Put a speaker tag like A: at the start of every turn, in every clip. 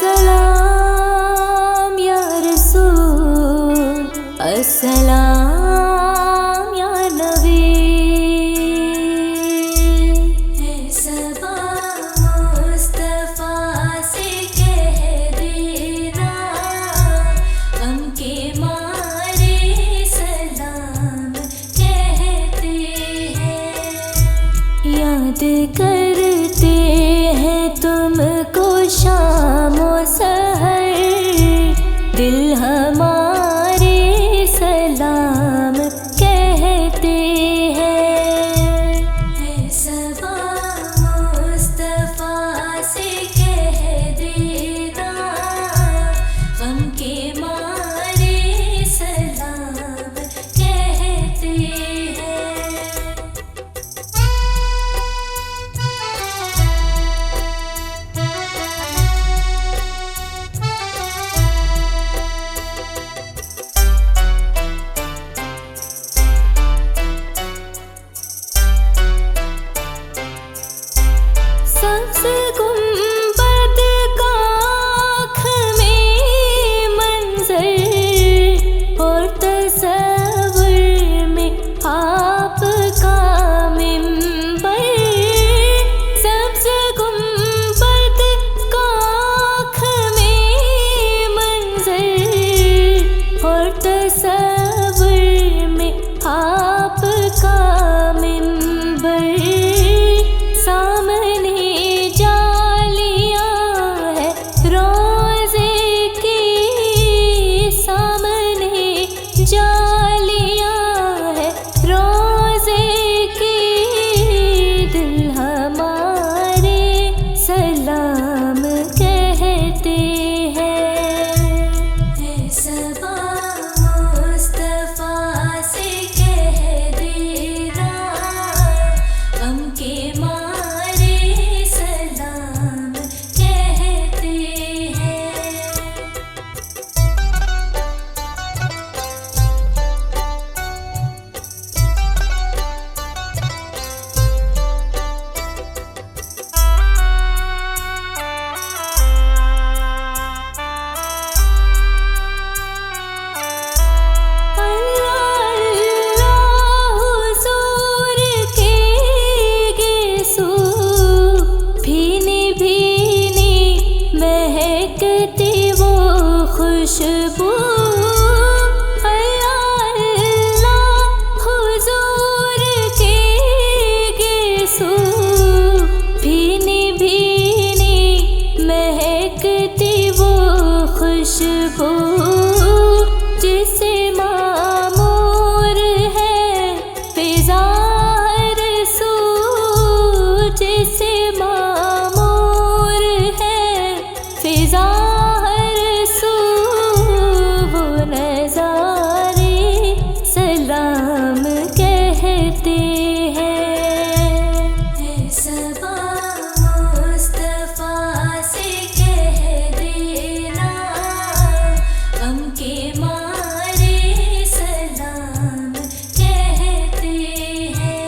A: अस्सलाम या रसूल, अस्सलाम या नबी। है सबा मुस्तफा से कह देना, गम के मारे सलाम कहते हैं। याद करते हैं तुमको शामो सहर, दिल हमारे सलाम कहते हैं। है सबा मुस्तफा से कह देना, गम के मारे सलाम कहते हैं। सबसे गुंबद का आँख में मंजर, और तस्वुर में आपका मिंबर। सबसे गुंबद का आँख में मंजर, और तस्वुर में आपका मिंबर। सामने जालियां है रोज़े की, सामने जालियां है रोज़े की, दिल हमारे सलाम कहते हैं। है सबा मुस्तफा से कह देना, गम के मारे सलाम कहते हैं। अल्लाह अल्लाह हुजूर के गिसू, भीनी भीनी महकती वो खुशबू। अल्लाह अल्लाह हुजूर के गिसू, भीनी भीनी महकती वो खुशबू। जिसे मामूर है फिज़ा रसू, जिसे मामूर है फिज़ा रसू, वो नज़ारे सलाम कहते हैं। है सबा मुस्तफा से कह देना, गम के मारे सलाम कहते हैं।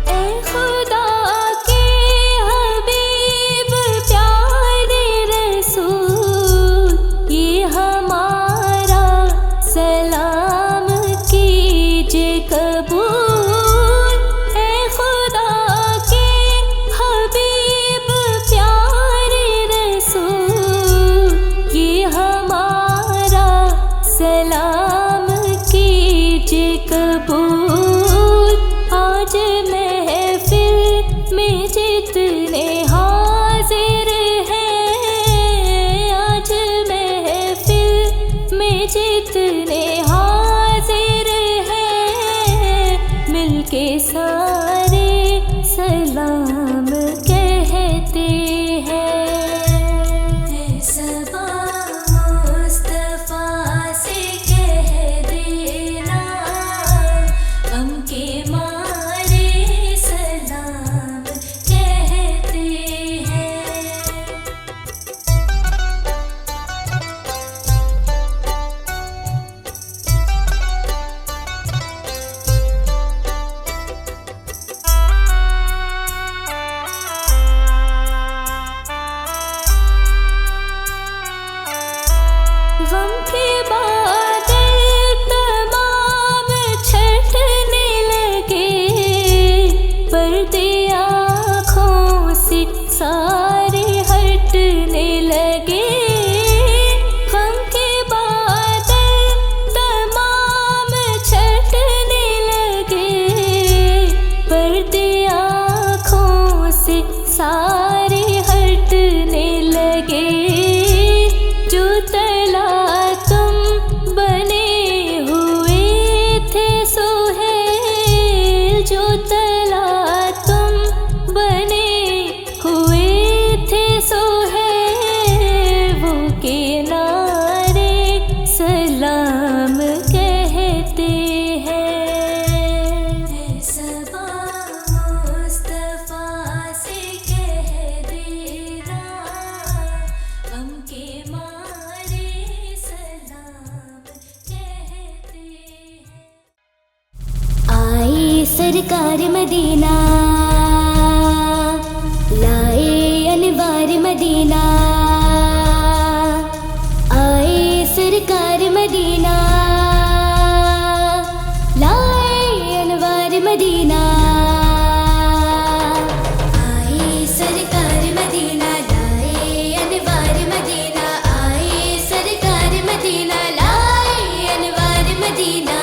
A: ए खुदा के हबीब प्यारे रसूल, ये हमारा सलाम कीजिए कबूल। ए खुदा के हबीब प्यारे रसूल, ये हमारा सलाम कीजिए कबूल। आज महफिल में जितने हाजिर हैं, आज महफिल में जितने हाजिर हैं, मिलके सारे सलाम कहते हैं। है सबा मुस्तफा से कह देना, गम के मारे सलाम कहते पुतला तुम बने हुए थे सोहेब के नारे सलाम कहते हैं। सबा मुस्तफा से कह देना गम के मारे सलाम कहते हैं। आई सरकार मदीना लाए अनवार मदीना, आए सरकार मदीना लाए अनवार मदीना, आए सरकार मदीना लाए अनवार मदीना, आए सरकार मदीना लाए अनवार मदीना।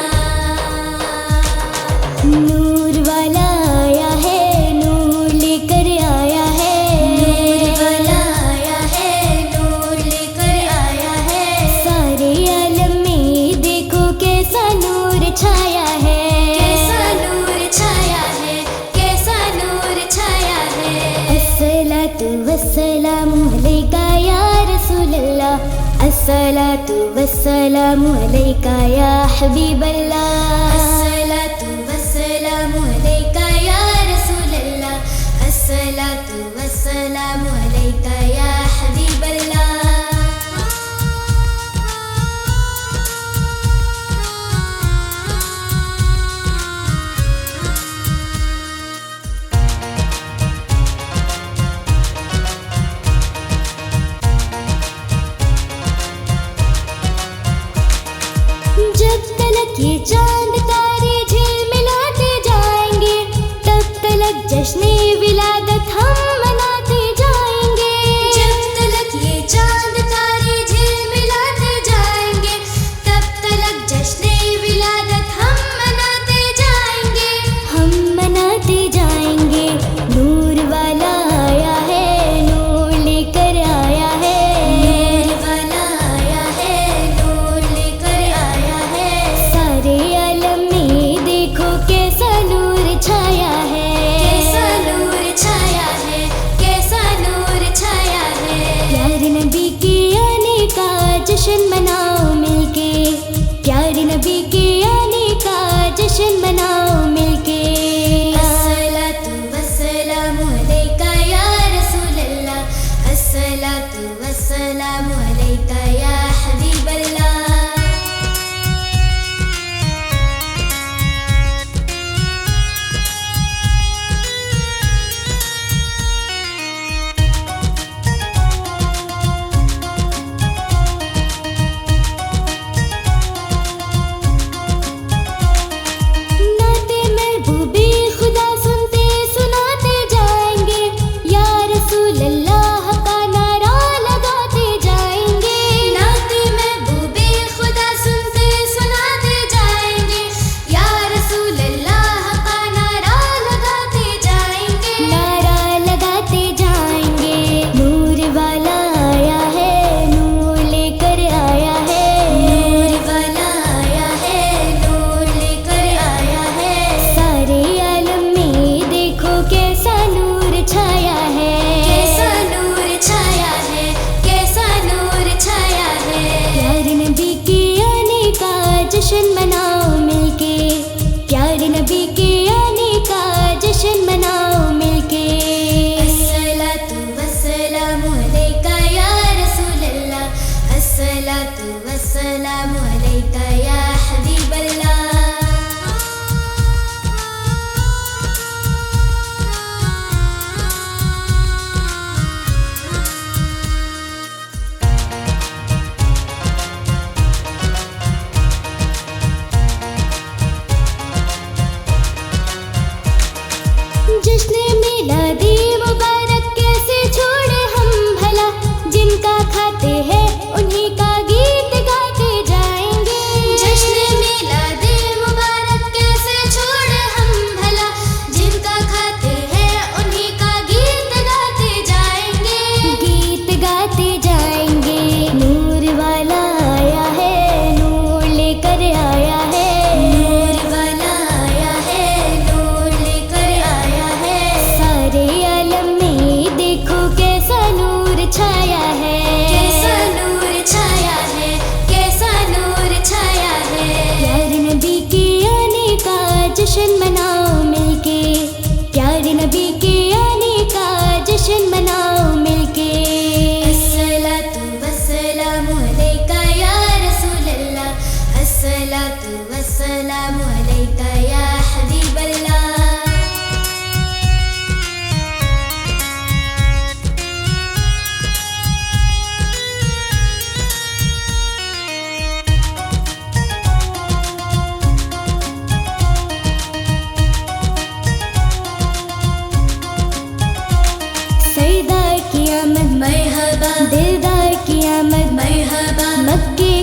A: नूर वाला आया है, नूर लेकर आया है, नूर वाला आया है, नूर लेकर आया है। सारे आलम में देखो कैसा नूर छाया है, कैसा नूर छाया है, कैसा नूर छाया है। अस्सलातु वस्सलामु अलैका या रसूलल्लाह, अस्सलातु वस्सलामु अलैका या हबीबल्लाह, अस्सलातु वस्सलामु अलैका या रसूलल्लाह, अस्सलातु वस्सलामु अलैका या हबीबल्लाह। जब तलक ये चांद तारे झिलमिलाते जाएंगे, तब तलक जश्ने विलादत हम मनाते जाएंगे। जब तलक ये चांद तारे झिलमिलाते जाएंगे, तब तलक जश्ने विलादत हम मनाते जाएंगे, हम मनाते जाएंगे। नूर वाला आया है, नूर लेकर आया है, नूर वाला आया है, नूर लेकर आया है। सारे आलम में देखो कैसा नूर छाया है, कैसा नूर छाया है, कैसा नूर छाया है। प्यारे नबी के आने का जश्न मनाओ मिलके, प्यारे नबी के आने का जश्न मनाओ मिलके। अस्सलातु वस्सलामु अलैका या रसूलल्लाह, अस्सलातु वस्सलामु अलैका या हबीबल्लाह। नाते महबूबे खुदा सुनते सुनाते जाएंगे, या रसूल अल्लाह का नारा लगाते जाएंगे। नाते महबूबे खुदा सुनते सुनाते जाएंगे, या रसूल अल्लाह का नारा लगाते जाएंगे, नारा लगाते जाएंगे। नूर वाला आया है, नूर लेकर आया है, नूर वाला आया है, नूर लेकर आया है। सारे आलम में देखो कैसा नूर छाया है, कैसा नूर छाया है, कैसा नूर छाया है। प्यारे नबी के आने का जश्न मनाओ मिलके, प्यारे नबी के आने का जश्न मनाओ मिलके। अस्सलातु वस्सलामु अलैका या रसूलल्लाह, अस्सलातु वस्सलामु अलैका या हबीबल्लाह।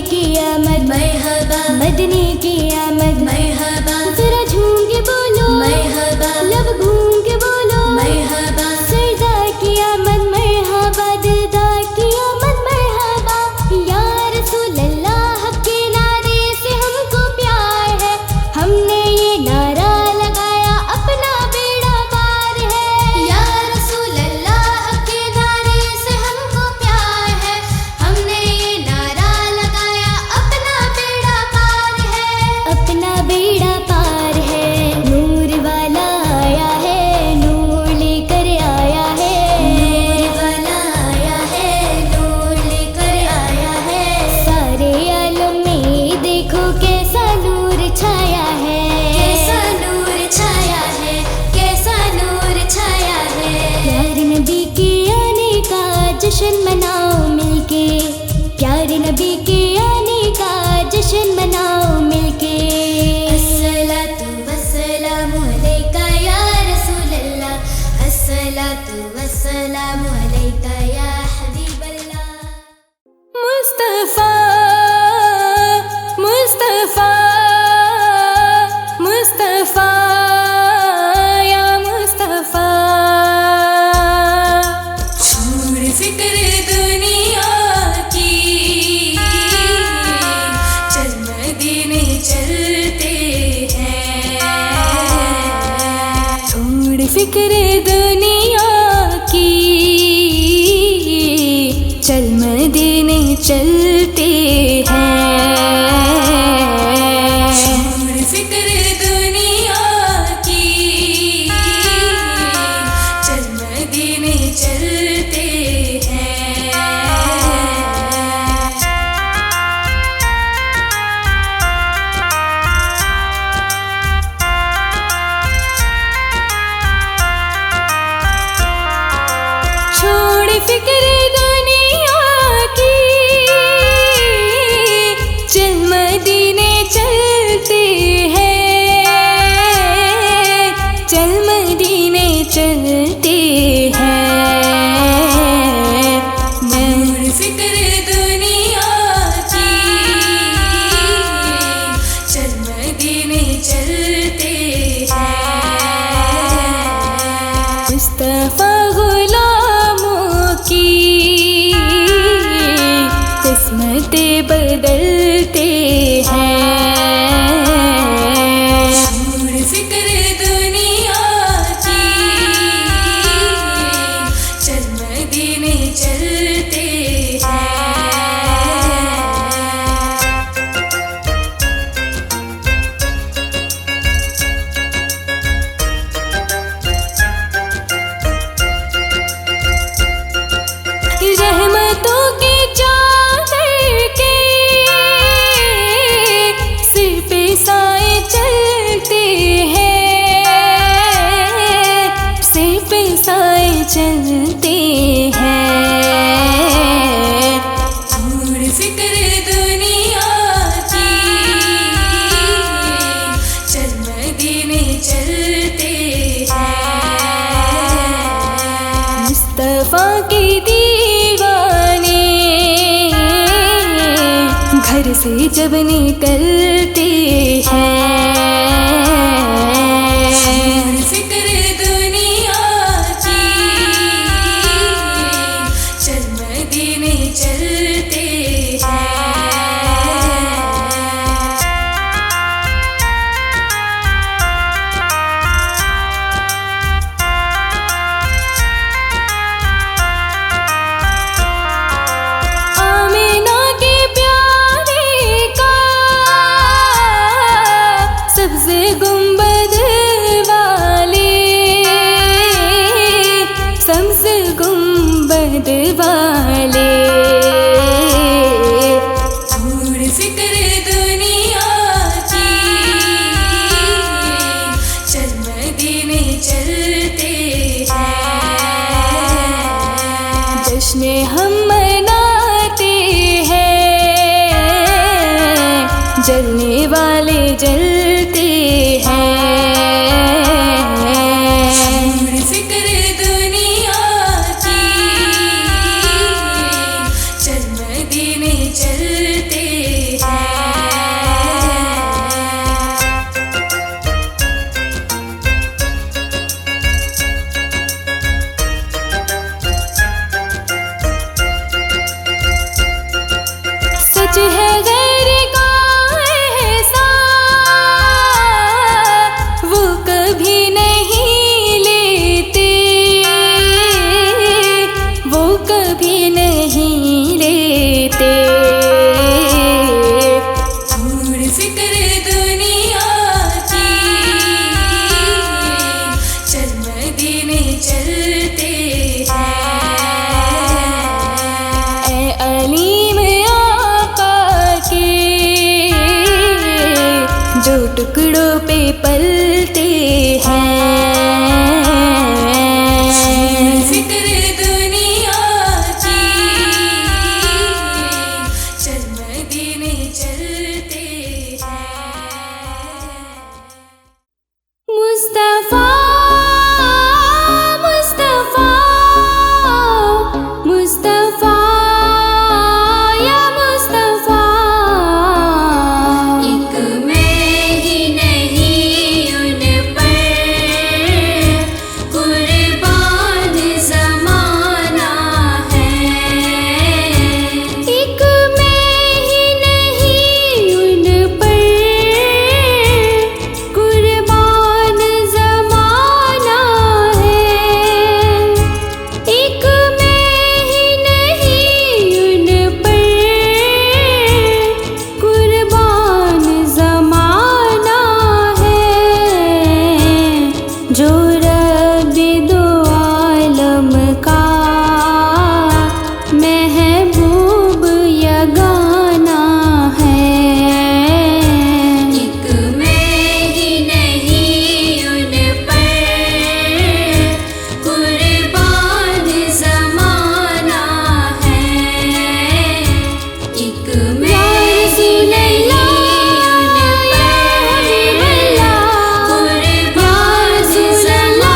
A: की आमद
B: मरहबा,
A: मदनी की आमद
B: मरहबा,
A: जरा झूम के बोलो
B: मरहबा,
A: लब घूम के बोलो
B: मरहबा,
A: सरदार की आमद मरहबा दिलदार की आमद मरहबा या रसूल अल्लाह के नारे से हमको प्यार है हमने ये नारा लगाया अपना बेड़ा पार है
B: या रसूल अल्लाह के नारे से हमको प्यार है हमने ये नारा लगाया अपना बेड़ा पार है
A: अपना बेड़ा पार है नूर वाला आया है नूर लेकर आया है
B: नूर वाला आया है नूर लेकर आया है
A: सारे आलम में देखो कैसा नूर छाया है
B: कैसा नूर छाया है कैसा नूर छाया है
A: प्यारे नबी के आने का जश्न मनाओ मिलके प्यारे नबी के आने का जश्न मनाओ मिलके
B: अस्सलातु वस्सलामु अलैका या रसूल अल्लाह अस्सलातु वस्सलामु अलैका या हबीब अल्लाह
A: मुस्तफा मुस्तफा मुस्तफा या मुस्तफा
B: छोड़ फिक्र दुनिया की चल मदीने चलते हैं
A: छोड़ फिक्र दुनिया की चल मदीने चलते हैं
B: छोड़ फिक्र दुनिया की चल मदीने चलते हैं
A: छोड़ फिक्र दुनिया की चल मदीने चलते हैं चल मदीने चलते हैं
B: छोड़ फिक्र दुनिया की चल मदीने चलते हैं
A: मुस्तफा गुलामों की किस्मतें बदलते हैं
B: छोड़ फिक्र दुनिया की चल मदीने चलते हैं
A: रहमतों की चादर के सिर पे साए चलते हैं सिर पे साए चलते हैं
B: छोड़ फिक्र दुनिया की चल मदीने चलते हैं
A: मुस्तफा के दीवाने घर से जब निकलते हैं
B: छोड़ फिक्र दुनिया की चल मदीने चलते हैं
A: आमिना के प्यारे का सबसे गुंबद वाले सबसे गुंबद वाले
B: छोड़ फिक्र दुनिया की चल मदीने चलते हैं
A: जश्न हम मनाते हैं जलने वाले जलते हैं
B: छोड़ फिक्र दुनिया की चल मदीने चलते
A: टुकड़ों पे पलते हैं।
B: फिक्र दुनिया की, चल मदीने चलते हैं।
A: मुस्तफा मुस्तफा मुस्तफा या मुस्तफा,
B: एक मैं ही नहीं उन पर कुर्बान ज़माना है।
A: एक मैं ही नहीं उन पर कुर्बान ज़माना है। एक मैं ही नहीं उन पर कुर्बान ज़माना है। जो रब दो आलम का महबूब यगाना है।
B: एक मैं ही नहीं उन पर कुर्बान ज़माना है। एक मैं ही नहीं उन पर कुर्बान ज़माना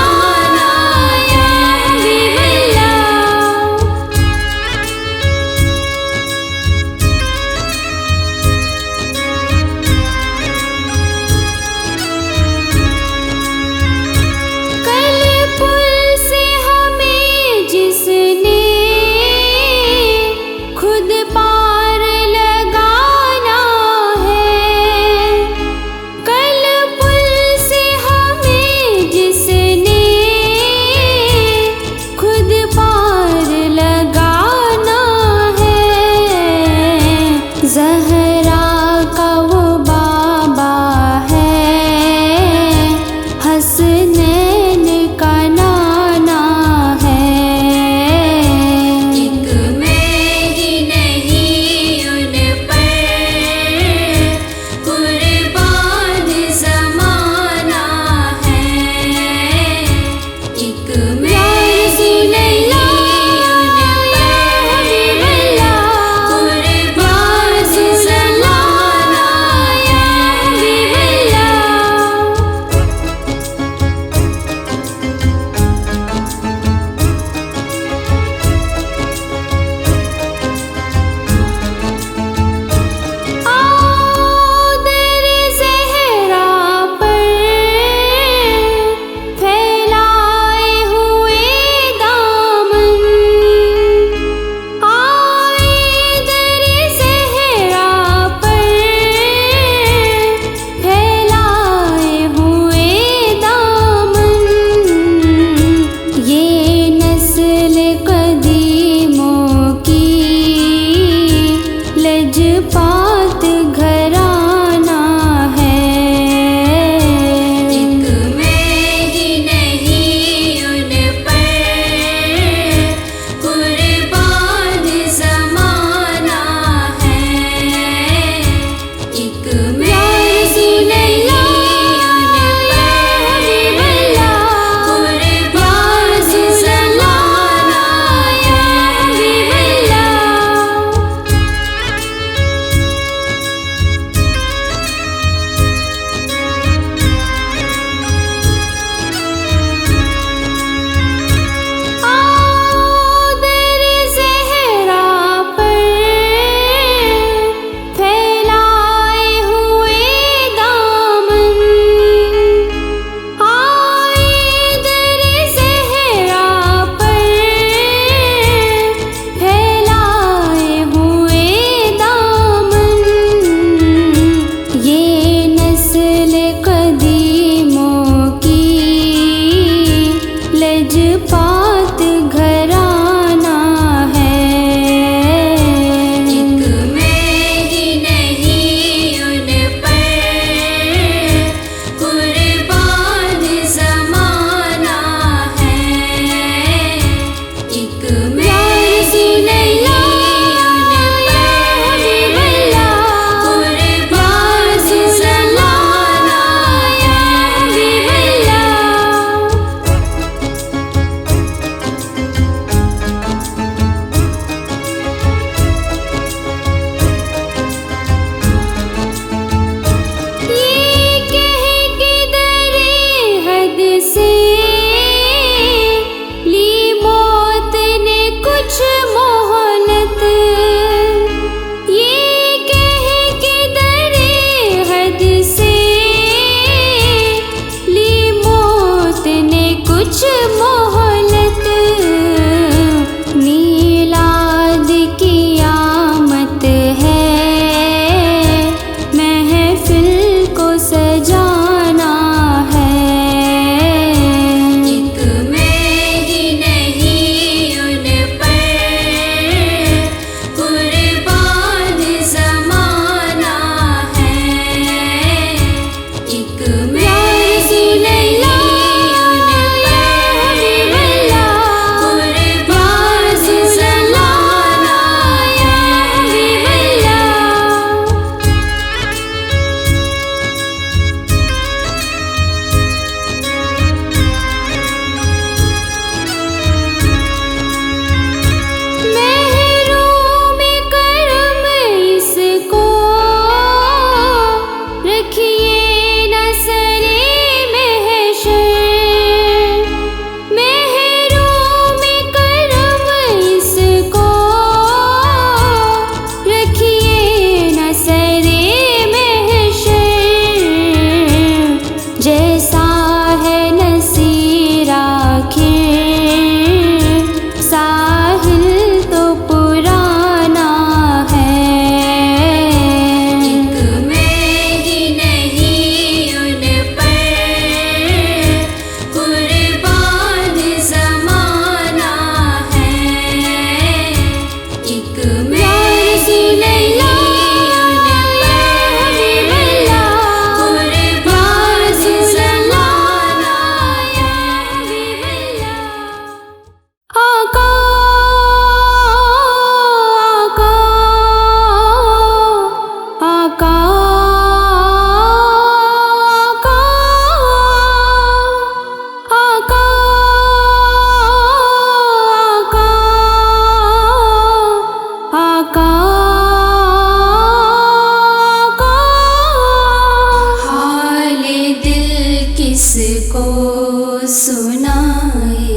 B: सुनाए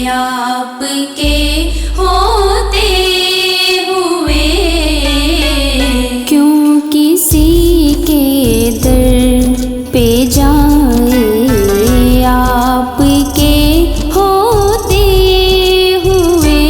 B: आपके होते हुए।
A: क्यों किसी के दर पे जाए आपके होते हुए।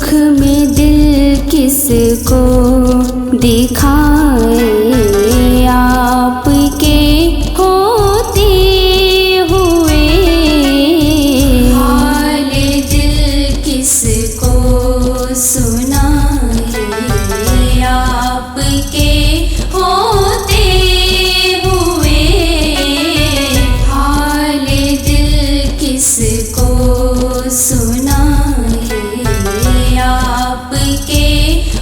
A: सुख में दिल किसको दिखाए, आपके होते हुए।
B: हाल दिल किसको सुनाए, आपके होते हुए। हाल दिल किसको सुनाए, आपके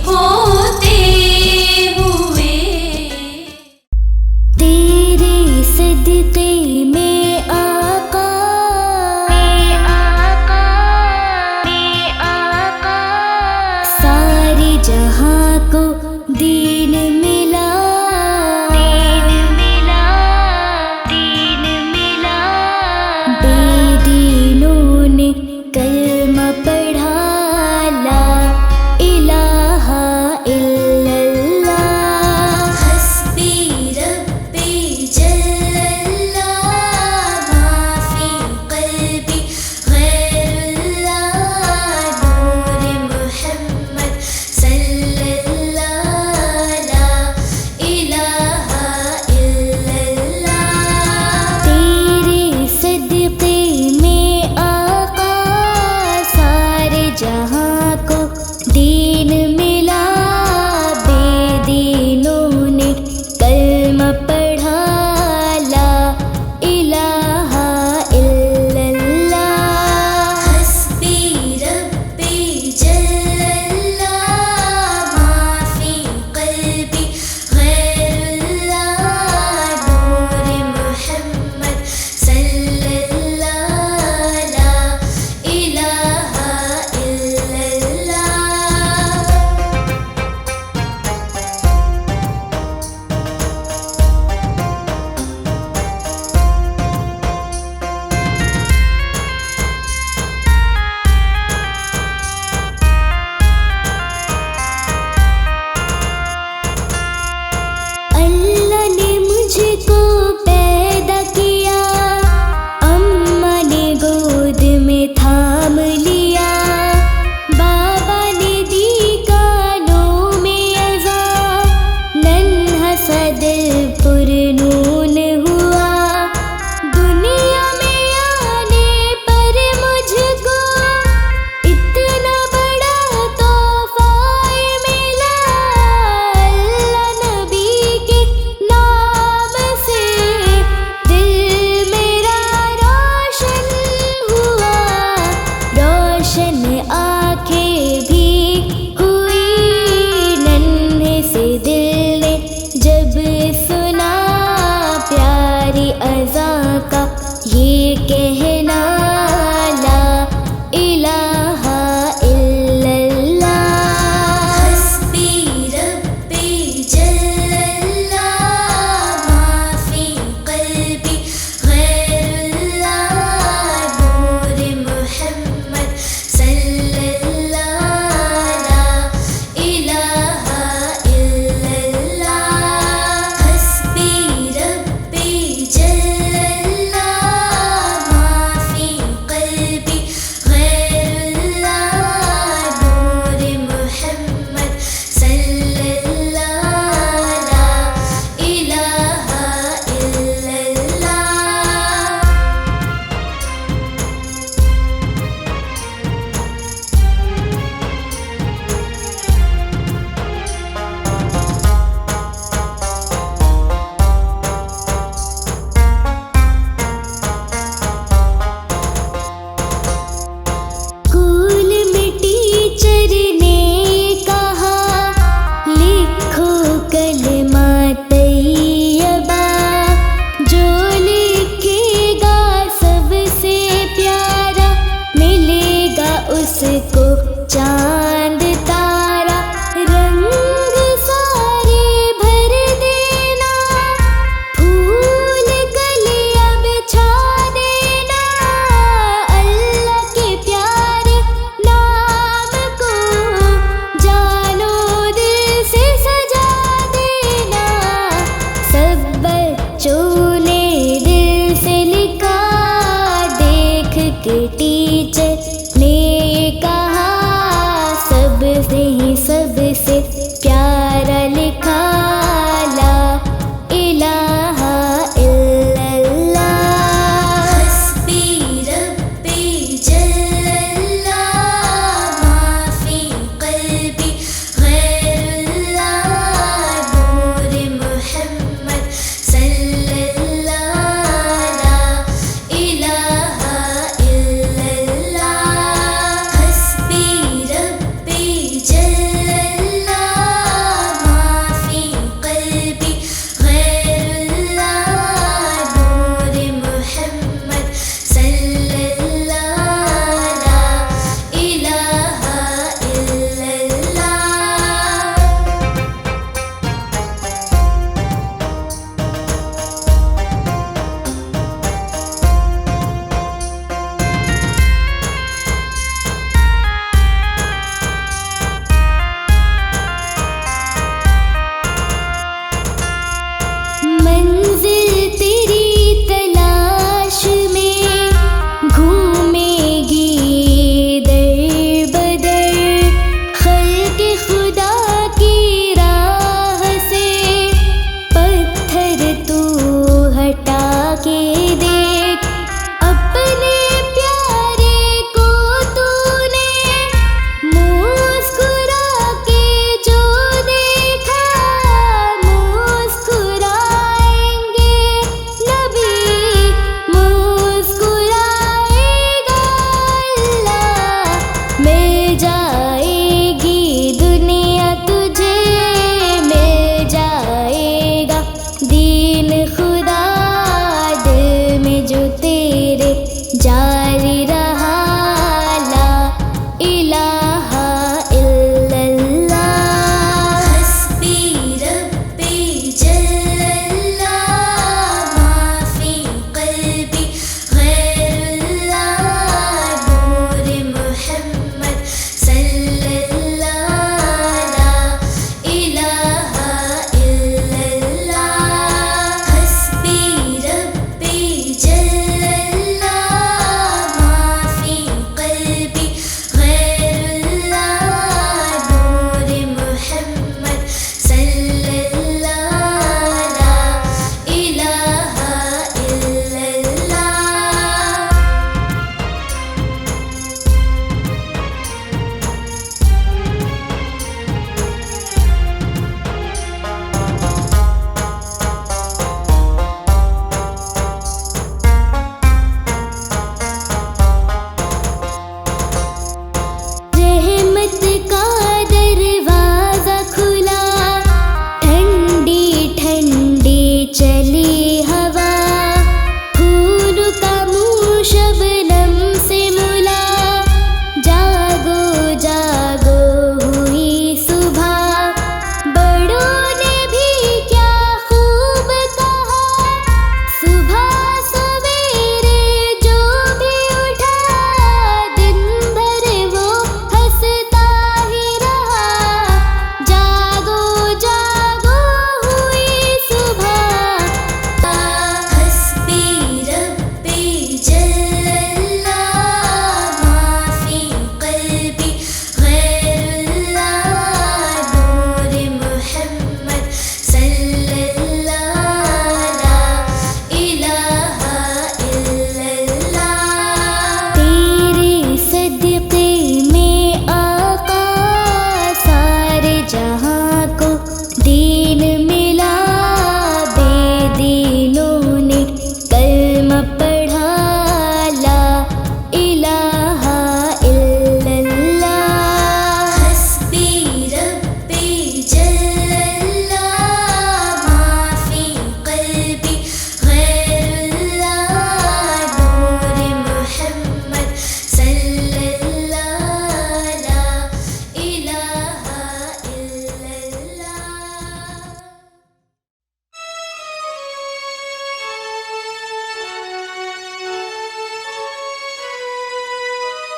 B: होते हुए।
A: तेरे सदके में आका, सारे जहां को दीन मिला, बेदीनों ने कलमा पढ़ा, ला इलाहा इल्लल्लाह।
B: हस्बी रब्बी जल्लल्लाह, माफी क़ल्बी गैरुल्लाह। नूर मुहम्मद सल्लल्लाह, ला इलाहा इल्लल्लाह।
A: तेरे सदके में आका,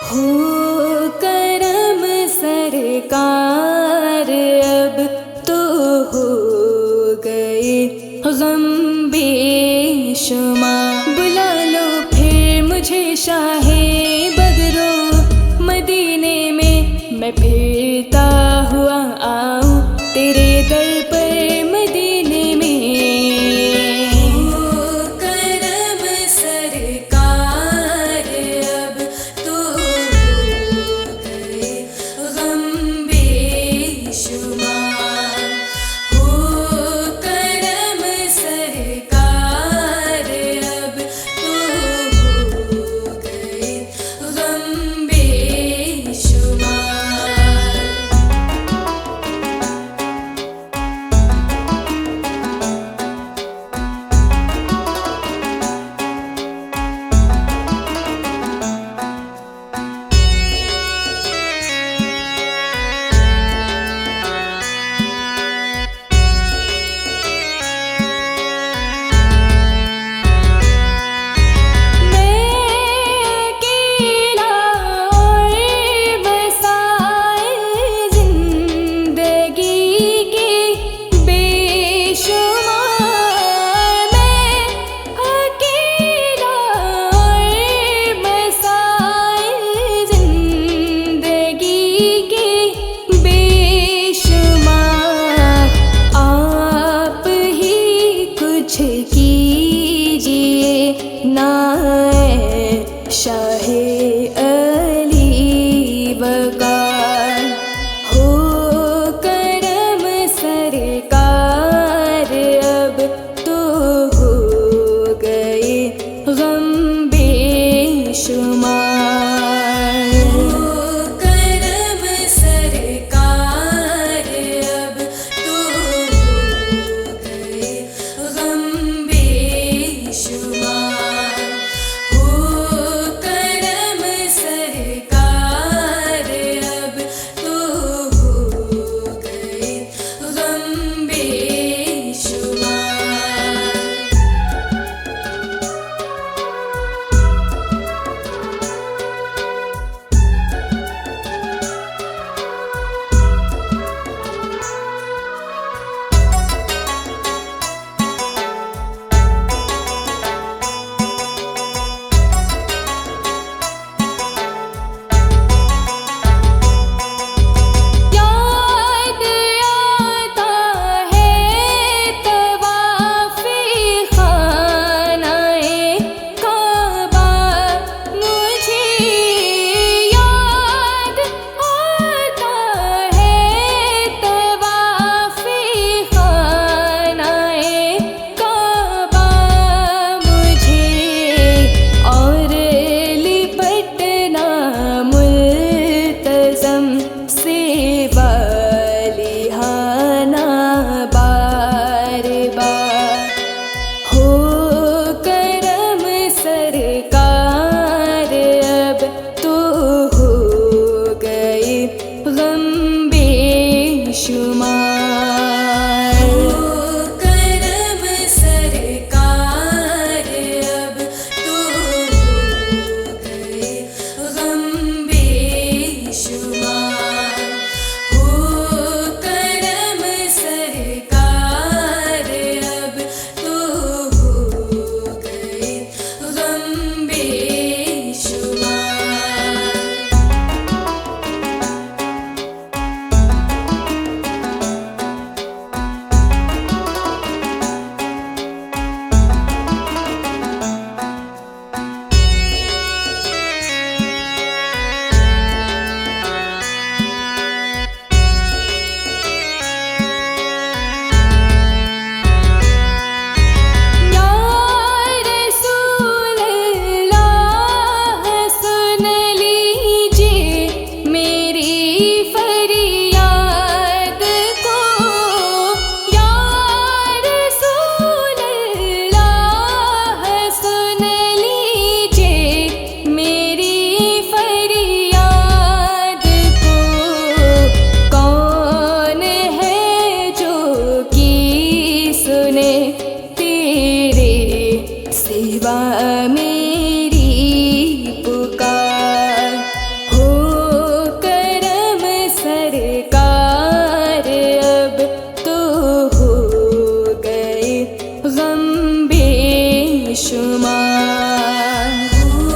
C: हो करम सरकार अब तो हो गए गम बेशुमार। बुला लो फिर मुझे शाहे बगरो मदीने में, मैं फिरता हुआ आऊं तेरे दर पर मदीने में। हो करम सरकार अब तो अली वकार। हो करम सरकार अब तो हो गए गम बेशुमार। हो करम सरकार अब तो हो गए गम बेशुमार। हो करम सरकार अब तो हो गए गम बेशुमार। याद आता है तवाफ़े ख़ानाए काबा मुझे। याद आता है तवाफ़े ख़ानाए काबा मुझे। और लिपटना मुल्तज़म से वालिहाना बार बार। हो करम सरकार अब तो हो गए गम बेशुमार। हो करम सरकार अब तो हो गए गम बेशुमार। हो करम सरकार अब तो हो गए गम बेशुमार। या रसूल अल्लाह सुन लीजिए मेरी फरियाद को। या रसूल अल्लाह सुन लीजिए मेरी फरियाद को। कौन है जो की सुने तेरे सिवा मेरी पुकार। हो करम सरकार अब तो हो गए गम बेशुमार। हो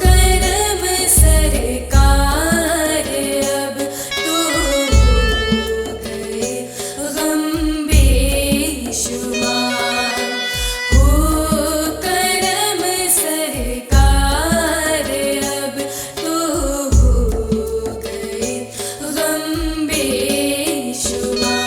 C: करम सरकार अब तो हो गए गम बेशुमार। हो करम सरकार अब तो हो गए गम बेशुमार।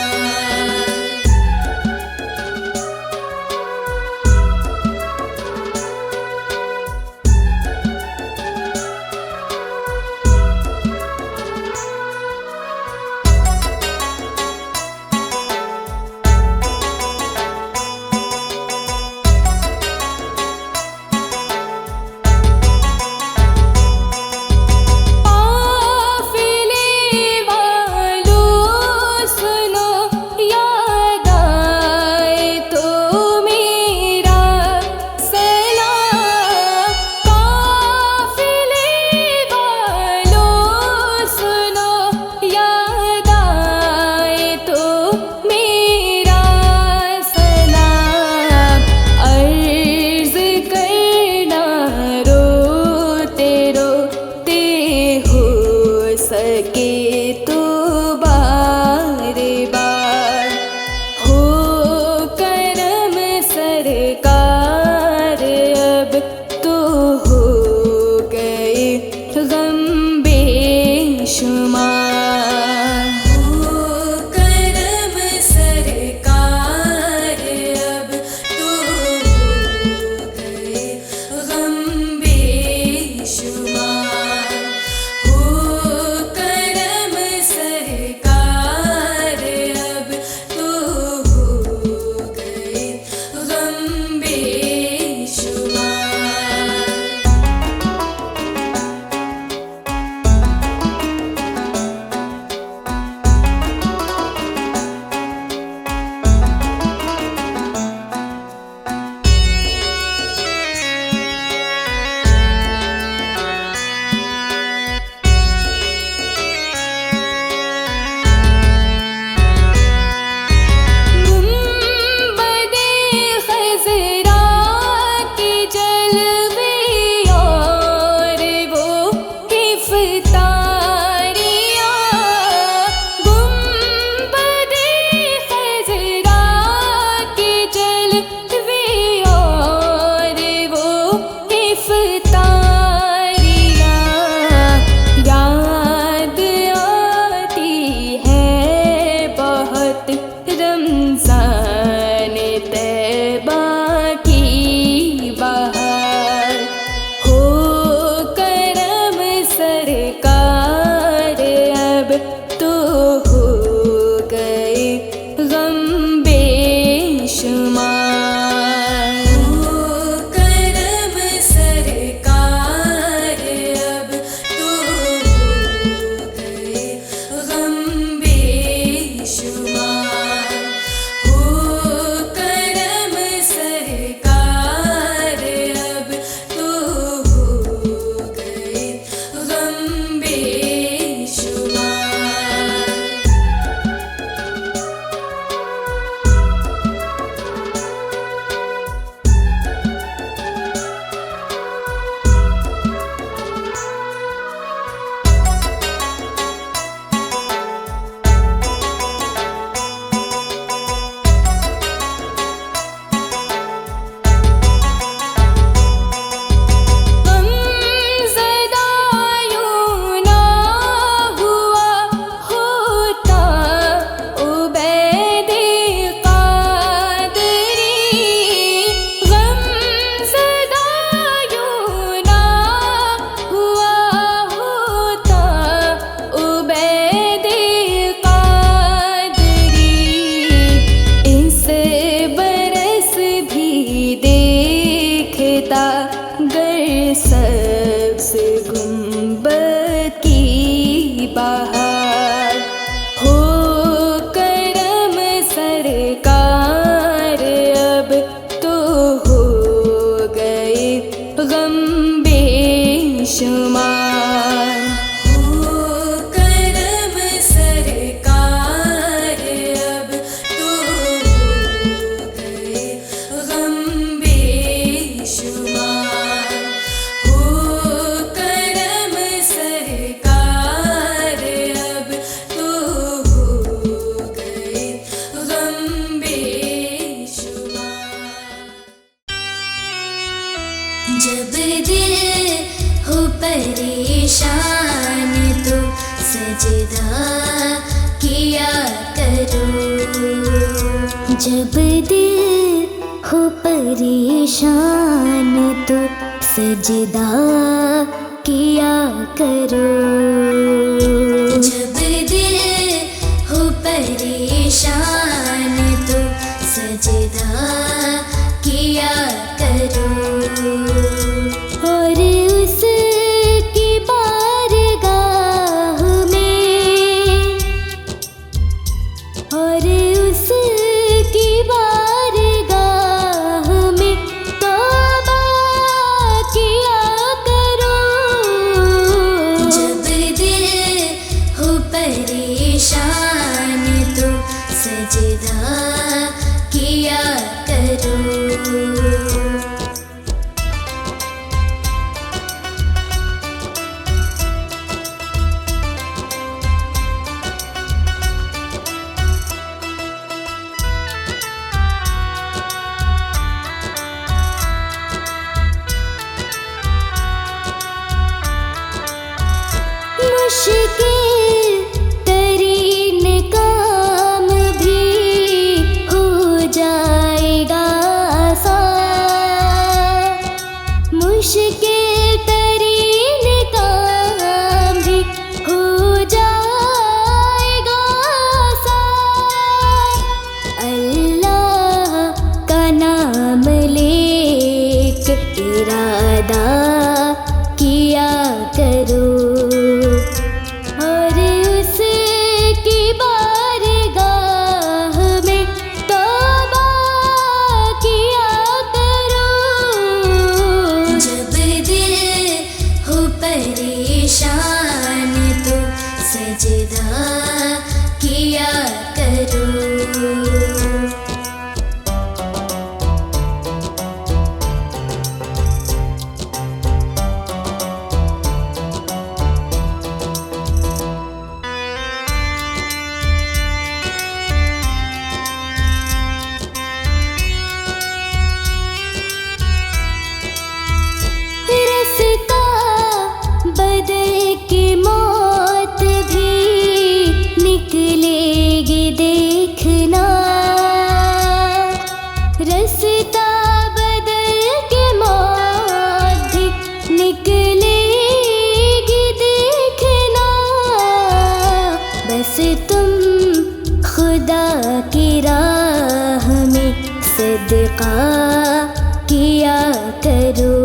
C: सरकार अब तो हो गए बेशुमार। हो करम सरकार अब तो हो गए गम बेशुमार। हो करम सरकार अब तो हो गए गम बेशुमार।
B: जब दिल हो परेशान तो सजदा किया करो।
A: जब दिल हो परेशान तो सजदा किया करो।
B: जब दिल हो परेशान तो सजदा किया करो।
A: और उसकी बारगाह में, और उसकी बारगाह में तौबा किया करो।
B: जब दिल हो परेशान तो सजदा किया करो।
A: मुश्किल तरीन काम भी हो जाएगा आसान। मुश्किल तरीन काम भी हो जाएगा आसान। अल्लाह का नाम लेके इरादा किया करो। और उसकी बारगाह में तौबा किया करो।
B: जब दिल हो परेशान तो सजदा किया करो।
A: रास्ता बदल के मौत भी निकलेगी देखना। रास्ता बदल के मौत भी निकलेगी देखना। बस तुम खुदा की राह में सदका किया करो।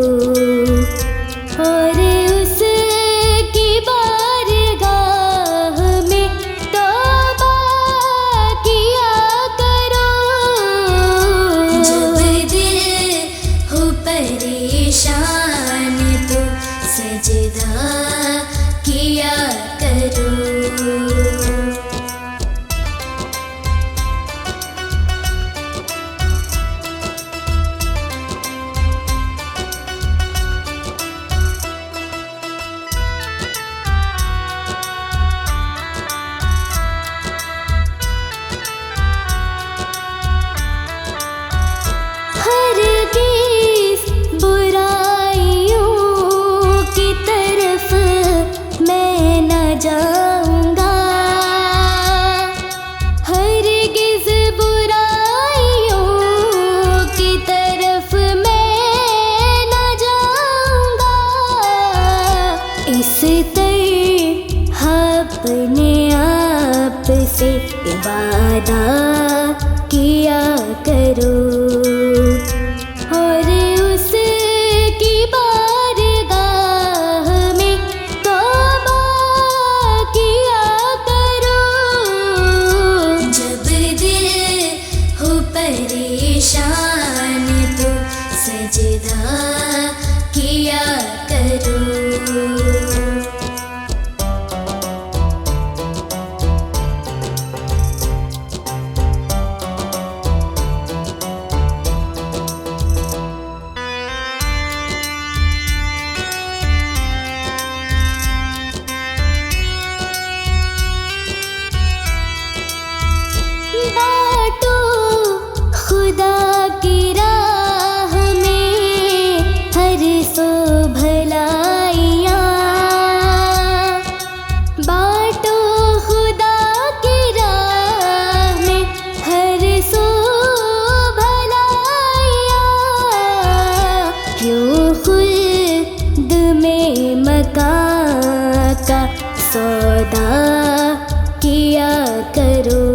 A: और उसकी बारगाह में तौबा किया करो।
B: जब दिल हो परेशान तो सजदा किया करो।
A: हरगिज़ बुराइयों की तरफ मैं न जाऊंगा। हरगिज़ बुराइयों की तरफ मैं न जाऊंगा। इस तरह अपने आप से वादा किया करो। और उसकी बारगाह में तौबा किया करो।
B: जब दिल हो परेशान तो सजदा किया करो।
A: सौदा किया करो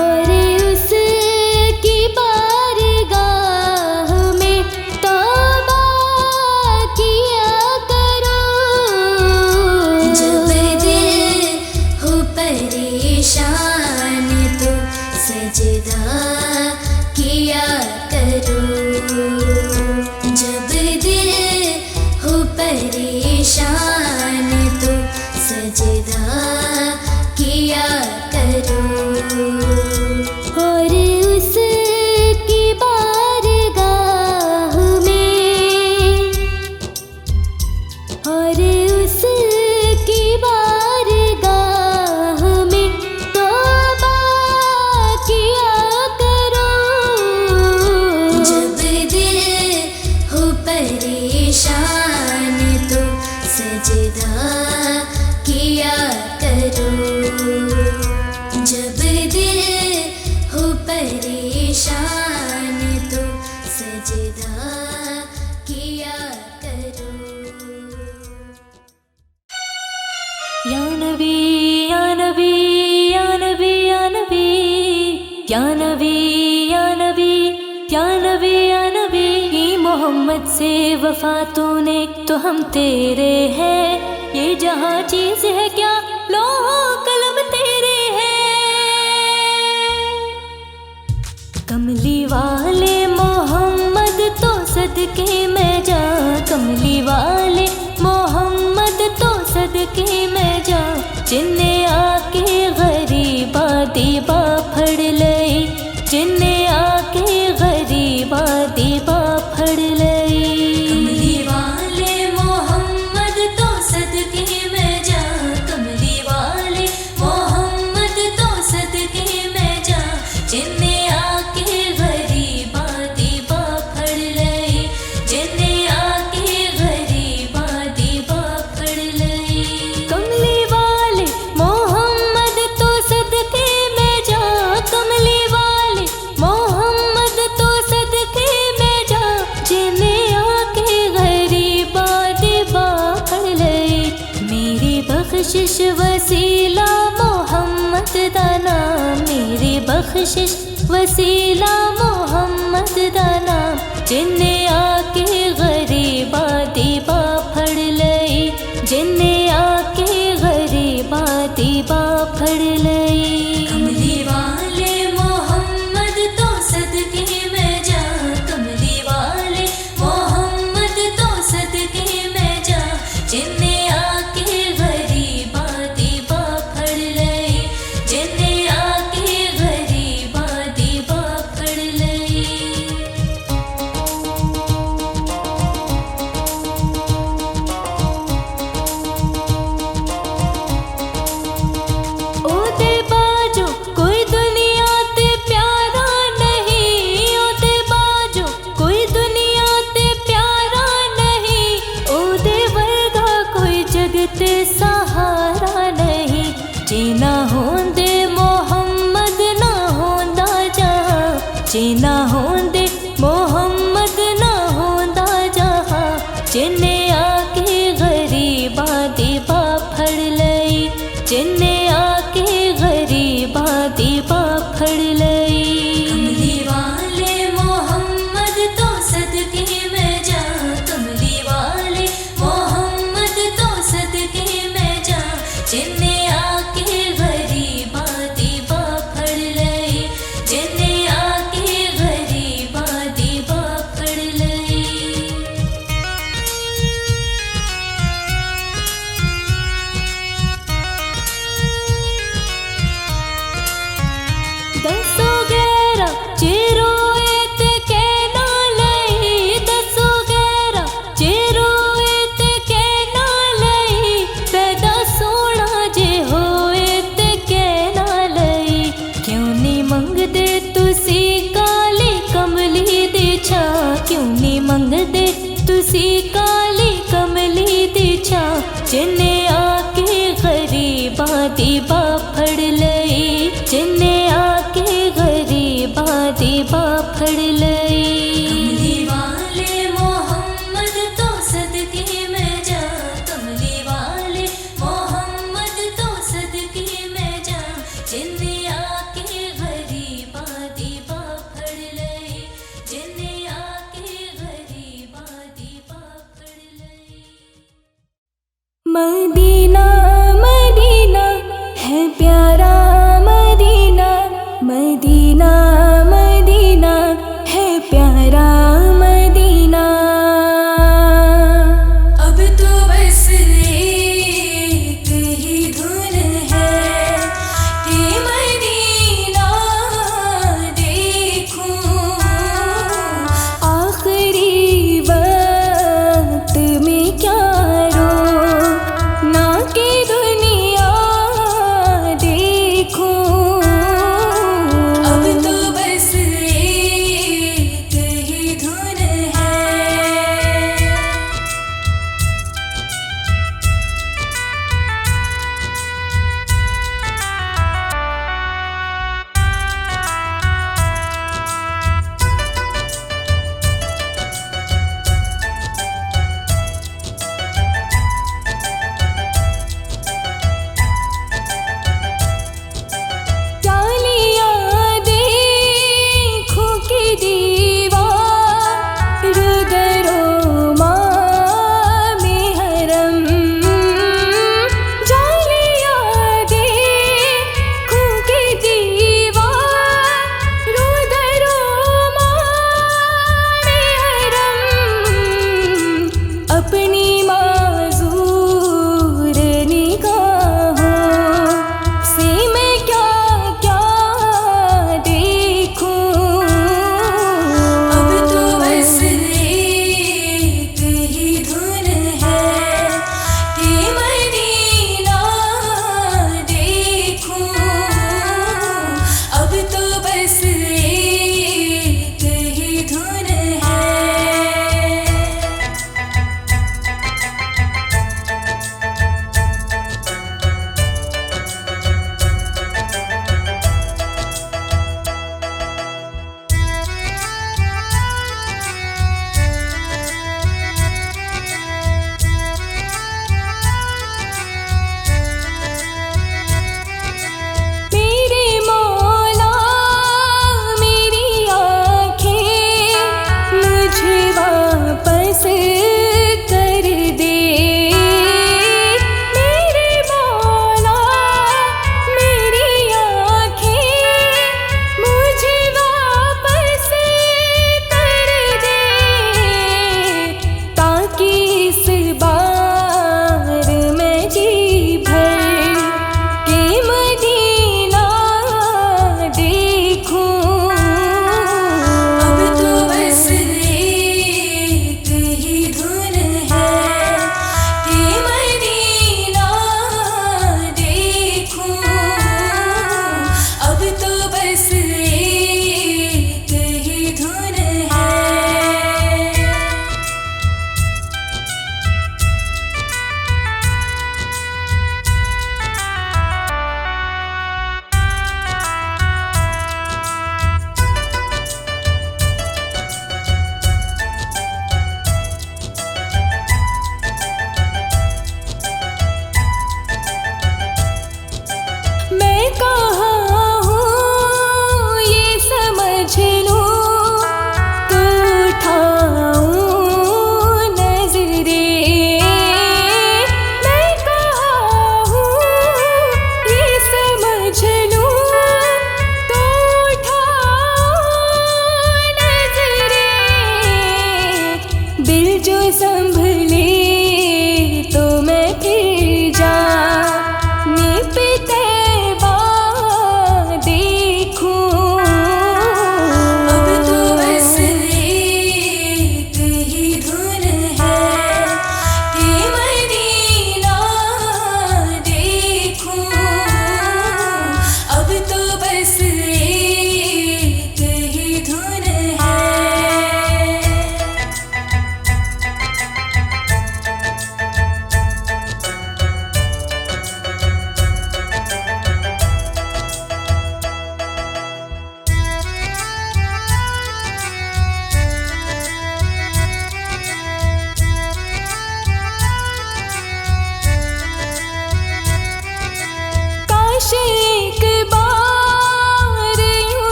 A: और उसकी बारगाह में तौबा किया करो।
B: जब दिल हो परेशान तो सजदा किया करो। जब दिल हो परेशान तो सजदा किया करो।
A: और उसकी बारगाह में और उसकी बारगाह में तौबा किया करो।
B: जब दिल हो परेशान तो सजदा किया करो। जब दिल हो परेशान तो सजदा किया करो।
C: या नबी या नबी या नबी या नबी या नबी या नबी या नबी या नबी मोहम्मद से वफा तूने तो हम तेरे हैं। ये जहाँ चीज है क्या लोहो कलम तेरे हैं। कमली वाले मोहम्मद तो सदके में जा। कमली वाले मोहम्मद तो सदके में जा। जिन्ने आके गरीबा दीबा फड़ लई। जिन्ने आके गरीबा दीबा फड़ लई।
B: कमली वाले मोहम्मद तो सदके में जा। कमली वाले मोहम्मद तो सदके में जा। जिन्ने आके गरीबा दीबा फड़ लई। जिन्ने आके गरीबा दीबा फड़ लई।
C: कमली वाले मोहम्मद तो सदके में जा। कमली वाले मोहम्मद तो सदके में जा। जिन्हें आके गरीबा दीबा फड़ लई। मेरी बख्शिश वसीला मोहम्मद दा नाम। मेरी बख्शिश वसीला मोहम्मद दा नाम। जिन्हें आके गरीबा दीबा फड़ लई। जिन्हें आके गरीबा दीबा फड़ लई।
B: कमली वाले मोहम्मद तो सदके में जा। कमली वाले मोहम्मद तो सदके में जा। जिन्ने आके गरीबा दीबा फड़ लई। जिन्ने आके गरीबा दीबा फड़ लई।
C: ओदे बाजो कोई दुनिया ते प्यारा नहीं। ओदे बाजो कोई दुनिया ते प्यारा नहीं। ओदे वर्गा कोई जगते सहारा नहीं। जीना होंदे मोहम्मद ना होंदा जहाँ। जीना होंदे मोहम्मद ना होंदा जहाँ। जिन्ने आके गरीबा दीबा फड़ लई। जिन्ने आके गरीबा दीबा फड़ लई।
B: कमली वाले मोहम्मद तो सदके में जा। कमली वाले मोहम्मद तो सदके में जा। जिन्ने आके गरीबा दीबा फड़ लई। जिन्ने आके गरीबा दीबा फड़ लई।
C: दसो गैरा चिरोए ते कहना लई। दसो गैरा चिरोए ते कहना लई। पैदा सोना जे होए ते कहना लई। क्यों नी मंगदे तुसी काली कमली दी छां। क्यों नी मंगदे तुसी काली कमली दी छां। जिन्ने आके गरीबा दीबा फड़ लई। जिन्ने आके गरीबा दीबा फड़ लई।
B: कमली वाले मोहम्मद तो सदके में जा। कमली वाले
C: मदीना मदीना है प्यारा मदीना, मदीना मदीना है प्यारा मदीना। अब तो बस एक ही धुन है कि मदीना देखूं। आखिरी वक्त में क्या रो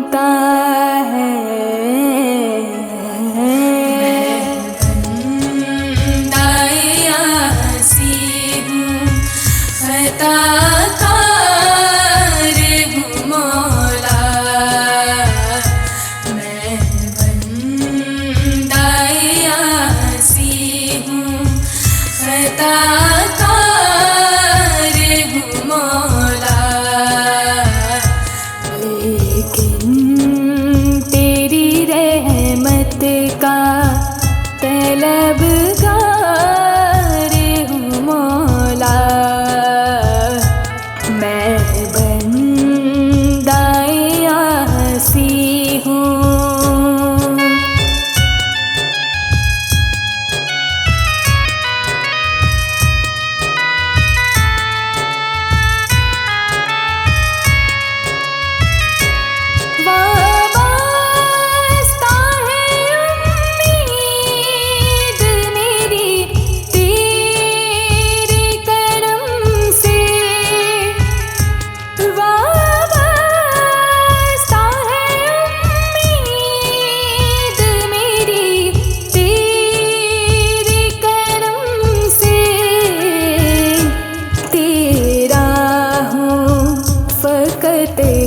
C: बनता है। का तलबगार हूँ मौला, मैं बंदाए आसी हूँ।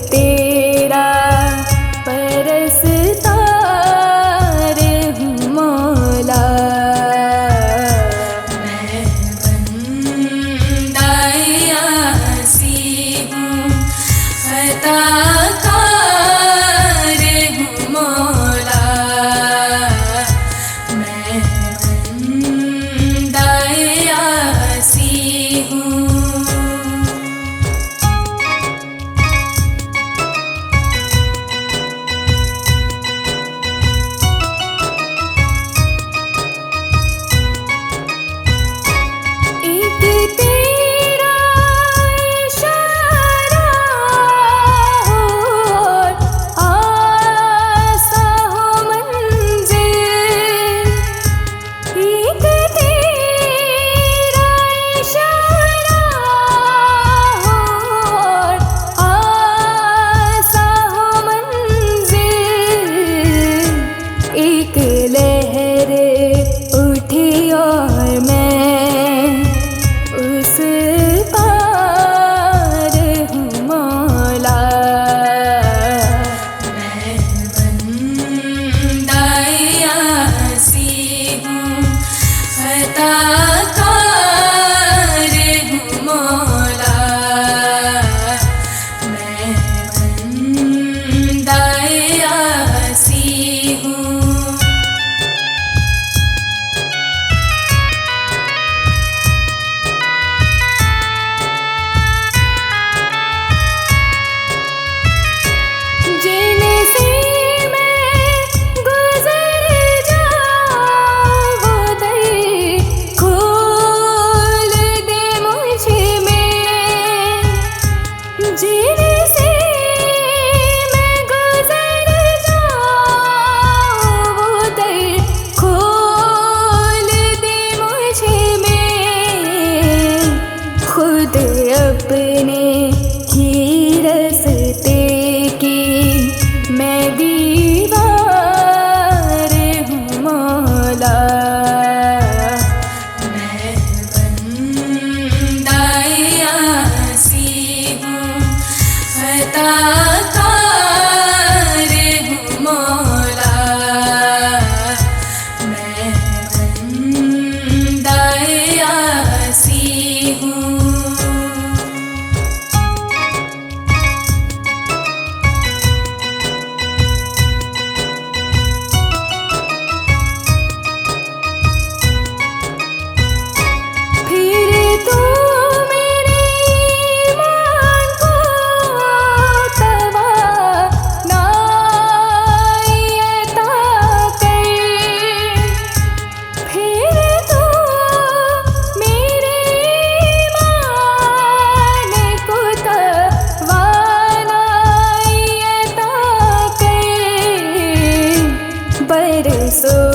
C: तेरा परस्तार हूँ मौला, मैं बंदाए आसी हूँ, खताकार हूँ मौला, मैं बंदाए आसी हूँ। अपने ही रस्ते की मैं दीवार हूँ मौला, मैं बंदाए आसी हूँ, खताकार हूँ मौला, मैं बंदाए आसी हूँ। So